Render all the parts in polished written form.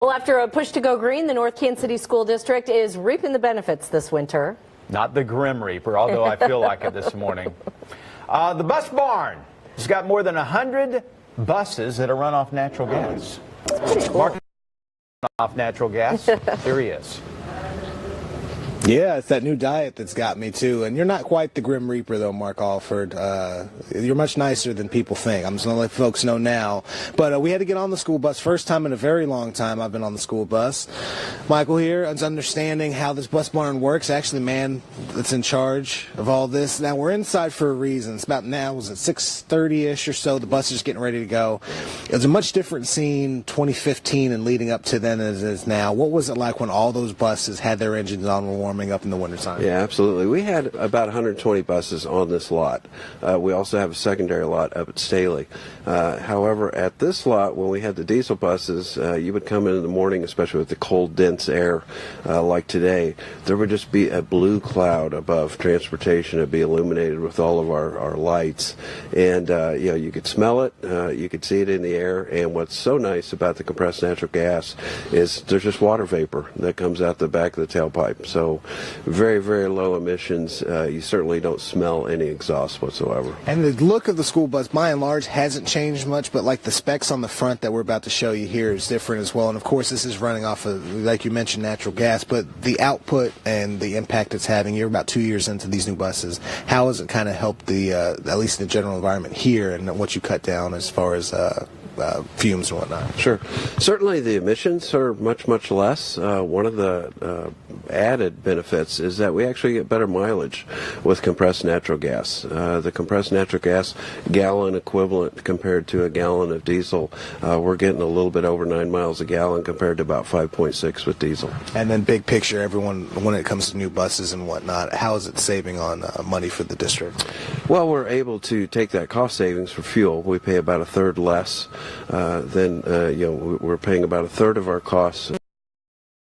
Well, after a push to go green, the North Kansas City School District is reaping the benefits this winter. Not the Grim Reaper, although I feel like it this morning. The bus barn has got more than 100 buses that are run off natural gas. Cool. Off natural gas. Here he is. Yeah, it's that new diet that's got me too. And you're not quite the Grim Reaper though, Mark Alford. You're much nicer than people think. I'm just going to let folks know now. But we had to get on the school bus. First time in a very long time I've been on the school bus. Michael here is understanding how this bus barn works. Actually, man that's in charge of all this. Now, we're inside for a reason. It's about now, was it 6:30-ish or so? The bus is getting ready to go. It was a much different scene 2015 and leading up to then as it is now. What was it like when all those buses had their engines on and were warming up in the wintertime? Yeah, absolutely. We had about 120 buses on this lot. We also have a secondary lot up at Staley. However, at this lot, when we had the diesel buses, you would come in the morning, especially with the cold, dense air like today, there would just be a blue cloud above transportation. It'd be illuminated with all of our lights. And, you could smell it, you could see it in the air. And what's so nice about the compressed natural gas is there's just water vapor that comes out the back of the tailpipe. So very, very low emissions. You certainly don't smell any exhaust whatsoever. And the look of the school bus, by and large, hasn't changed much, but like the specs on the front that we're about to show you here is different as well. And of course, this is running off of, like you mentioned, natural gas, but the output and the impact it's having, you're about 2 years into these new buses. How has it kind of helped the, at least the general environment here and what you cut down as far as fumes and whatnot? Sure. Certainly the emissions are much, much less. One of the added benefits is that we actually get better mileage with compressed natural gas. The compressed natural gas gallon equivalent compared to a gallon of diesel, we're getting a little bit over 9 miles a gallon compared to about 5.6 with diesel. And then big picture, everyone, when it comes to new buses and whatnot, how is it saving on money for the district? Well, we're able to take that cost savings for fuel. We pay about a third less than, we're paying about a third of our costs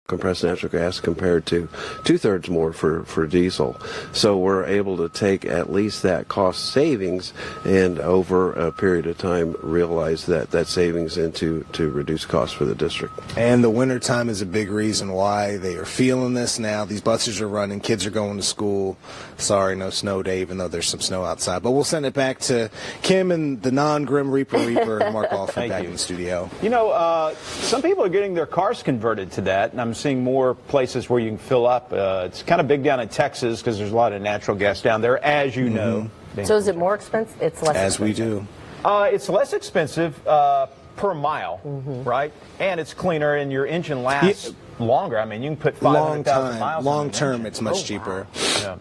compressed natural gas compared to 2/3 more for diesel. So we're able to take at least that cost savings and over a period of time realize that savings into to reduce costs for the district. And the winter time is a big reason why they are feeling this now. These buses are running, kids are going to school. Sorry, no snow day, even though there's some snow outside. But we'll send it back to Kim and the non-Grim Reaper, Mark Alford, back in the studio. You know, some people are getting their cars converted to that, and I'm seeing more places where you can fill up. It's kind of big down in Texas because there's a lot of natural gas down there, as you know. So is it more expensive? It's less As expensive. we do. It's less expensive per mile, right? And it's cleaner, and your engine lasts longer. I mean, you can put 500,000 miles on Long an term, engine. it's much cheaper. Yeah.